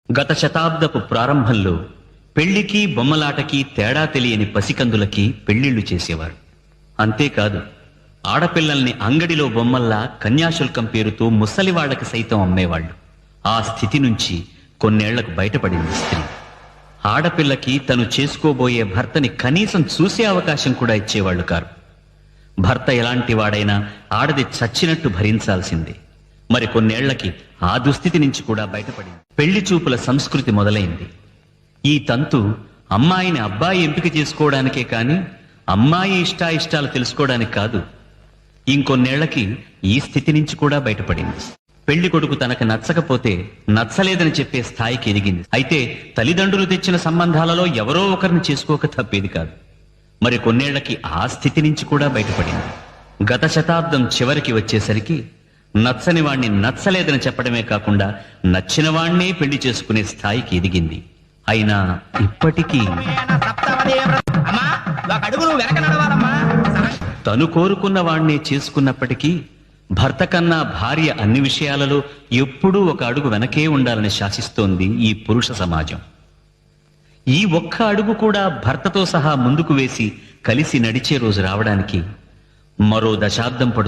గత శతాబ్దపు ప్రారంభంలో పెళ్లికి బొమ్మలాటకి తేడా తెలియని పసికందులకి పెళ్లిళ్లు చేసేవారు. అంతేకాదు, ఆడపిల్లల్ని అంగడిలో బొమ్మల్లా కన్యాశుల్కం పేరుతో ముసలివాళ్లకి సైతం అమ్మేవాళ్లు. ఆ స్థితి నుంచి కొన్నేళ్లకు బయటపడింది స్త్రీ. ఆడపిల్లకి తను చేసుకోబోయే భర్తని కనీసం చూసే అవకాశం కూడా ఇచ్చేవాళ్లు కారు. భర్త ఎలాంటి వాడైనా ఆడది చచ్చినట్టు భరించాల్సిందే. మరి కొన్నేళ్లకి ఆ దుస్థితి నుంచి కూడా బయటపడింది. పెళ్లి చూపుల సంస్కృతి మొదలైంది. ఈ తంతు అమ్మాయిని అబ్బాయి ఎంపిక చేసుకోవడానికే కాని అమ్మాయి ఇష్టాయిష్టాలు తెలుసుకోవడానికి కాదు. ఇంకొన్నేళ్లకి ఈ స్థితి నుంచి కూడా బయటపడింది. పెళ్లి కొడుకు తనకు నచ్చకపోతే నచ్చలేదని చెప్పే స్థాయికి ఎదిగింది. అయితే తల్లిదండ్రులు తెచ్చిన సంబంధాలలో ఎవరో ఒకరిని చేసుకోక తప్పేది కాదు. మరి కొన్నేళ్లకి ఆ స్థితి నుంచి కూడా బయటపడింది. గత శతాబ్దం చివరికి వచ్చేసరికి నచ్చని వాణ్ణి నచ్చలేదని చెప్పడమే కాకుండా నచ్చిన వాణ్ణే పెళ్లి చేసుకునే స్థాయికి ఎదిగింది. అయినా ఇప్పటికీ తను కోరుకున్న వాణ్ణే చేసుకున్నప్పటికీ భర్త కన్నా భార్య అన్ని విషయాలలో ఎప్పుడూ ఒక అడుగు వెనకే ఉండాలని శాసిస్తోంది ఈ పురుష సమాజం. ఈ ఒక్క అడుగు కూడా భర్తతో సహా ముందుకు వేసి కలిసి నడిచే రోజు రావడానికి మరో దశాబ్దం పడుతుంది.